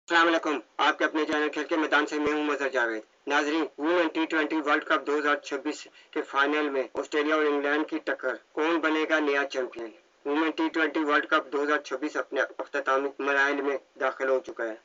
अस्सलाम वालेकुम। आपके अपने चैनल खेल के मैदान से मैं हूं मजहर जावेद। नाजरीन, वुमेन टी20 वर्ल्ड कप 2026 के फाइनल में ऑस्ट्रेलिया और इंग्लैंड की टक्कर, कौन बनेगा नया चैंपियन। वुमेन टी20 वर्ल्ड कप 2026 अपने अख्तामी मराइल में दाखिल हो चुका है।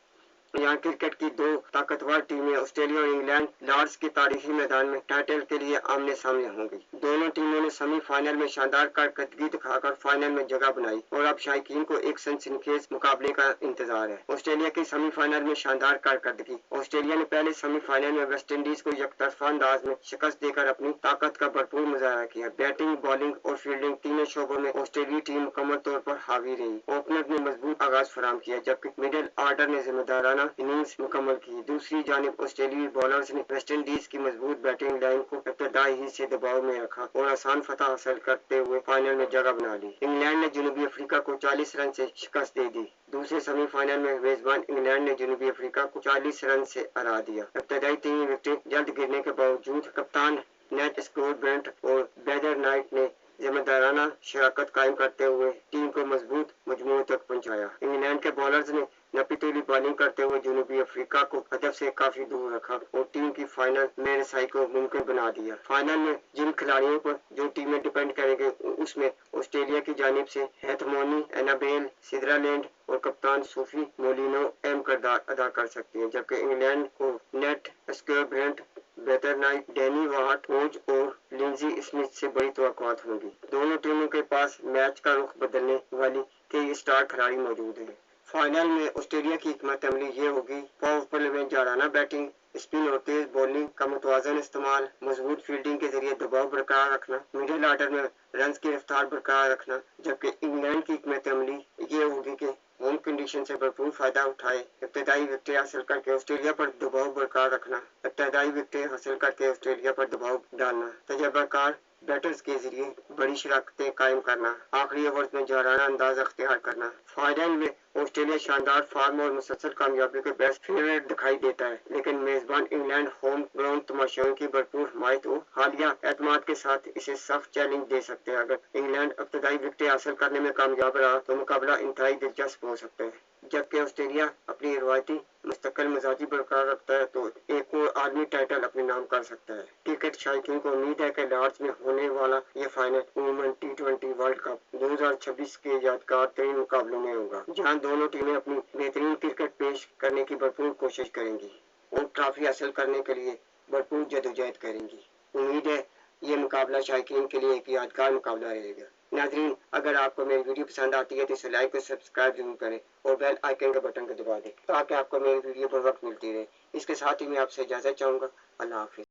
यहाँ क्रिकेट की दो ताकतवर टीमें ऑस्ट्रेलिया और इंग्लैंड लॉर्ड्स के तारीखी मैदान में टाइटल के लिए आमने सामने होंगी। दोनों टीमों ने सेमीफाइनल में शानदार कारकर्दगी दिखाकर फाइनल में जगह बनाई और अब शायकीन को एक सनसनीखेज मुकाबले का इंतजार है। ऑस्ट्रेलिया की सेमीफाइनल में शानदार कारकर्दगी। ऑस्ट्रेलिया ने पहले सेमीफाइनल में वेस्ट इंडीज को यकतरफा अंदाज में शिकस्त देकर अपनी ताकत का भरपूर मुजाहरा किया। बैटिंग, बॉलिंग और फील्डिंग तीनों शोबों में ऑस्ट्रेलियाई टीम मुकम्मल तौर पर हावी रही। ओपनर ने मजबूत आगाज फराम किया जबकि मिडिल ऑर्डर ने जिम्मेदाराना इनिंग्स मुकम्मल की। दूसरी जानिब ऑस्ट्रेलियाई बॉलर्स ने वेस्ट इंडीज की मजबूत बैटिंग लाइन को इब्तदाई ही से दबाव में रखा और आसान फतह हासिल करते हुए फाइनल में जगह बना ली। इंग्लैंड ने जनूबी अफ्रीका को 40 रन से शिकस्त दे दी। दूसरे सेमीफाइनल में मेजबान इंग्लैंड ने जनूबी अफ्रीका को 40 रन से हरा दिया। इब्तदाई 3 विकेट जल्द गिरने के बावजूद कप्तान नेट स्कॉट ब्रेंट और बेदर नाइट ने जिम्मेदाराना शराकत कायम करते हुए टीम को मजबूत मजमू तक पहुंचाया। इंग्लैंड के बॉलर्स ने नपीतुली बॉलिंग करते हुए जनूबी अफ्रीका को हदफ से काफी दूर रखा और टीम की फाइनल में रसाई को मुमकिन बना दिया। फाइनल में जिन खिलाड़ियों पर जो टीमें डिपेंड करेंगे उसमें ऑस्ट्रेलिया की जानिब से हेथमोनी, एनाबेल, सिदरालैंड और कप्तान सोफी मोलिनो अहम किरदार अदा कर सकती हैं, जबकि इंग्लैंड को नेट स्कॉट ब्रेंट, बेदर नाइट, डैनी वार्ट, होज और लिंजी स्मिथ से बड़ी तवक्कुआत होंगी। दोनों टीमों के पास मैच का रुख बदलने वाली कई स्टार खिलाड़ी मौजूद हैं। फाइनल में ऑस्ट्रेलिया की हिकमत अमली ये होगी पावर प्ले में जाराना बैटिंग, स्पिन और तेज बॉलिंग का मुतवाजन इस्तेमाल, मजबूत फील्डिंग के जरिए दबाव बरकरार रखना, मिडिल ऑर्डर में रन की रफ्तार बरकरार रखना। जबकि इंग्लैंड की हिकमत अमली ये होगी कि होम कंडीशन से भरपूर फायदा उठाए, इब्तदाई विकेट हासिल करके ऑस्ट्रेलिया पर दबाव बरकरार रखना, इब्तदाई विकेट हासिल करके ऑस्ट्रेलिया पर दबाव डालना, तजर्बाकार बैटर्स के जरिए बड़ी शराकतें कायम करना, आखिरी ओवर्स में जाराना अंदाज अख्तियार करना। फाइनल में ऑस्ट्रेलिया शानदार फॉर्म और मुसलसल कामयाबी के बेस्ट फेवरेट दिखाई देता है, लेकिन मेजबान इंग्लैंड होम ग्राउंड तमाशाओं की भरपूर हिमायत और हालिया एतमाद के साथ इसे सख्त चैलेंज दे सकते हैं। अगर इंग्लैंड इब्तदाई विकेट हासिल करने में कामयाब रहा तो मुकाबला इंतहाई दिलचस्प हो सकता है। जबकि ऑस्ट्रेलिया अपनी रवायती मुस्तकिल मिजाजी बरकरार रखता है तो एक और आलमी टाइटल अपने नाम कर सकता है। क्रिकेट शायकीन को उम्मीद है कि लॉर्ड्स में होने वाला ये फाइनल वुमेन टी20 वर्ल्ड कप 2026 के यादगार तरीन मुकाबलों में होगा, जहां दोनों टीमें अपनी बेहतरीन क्रिकेट पेश करने की भरपूर कोशिश करेंगी और ट्रॉफी हासिल करने के लिए भरपूर जदोजहद करेंगी। उम्मीद है ये मुकाबला शायकीन के लिए एक यादगार मुकाबला रहेगा। नाजरीन, अगर आपको मेरी वीडियो पसंद आती है तो इसे लाइक और सब्सक्राइब जरूर करें और बेल आइकन के बटन को दबा दें ताकि आपको मेरी वीडियो बर वक्त मिलती रहे। इसके साथ ही मैं आपसे इजाज़त चाहूँगा। अल्लाह हाफिज़।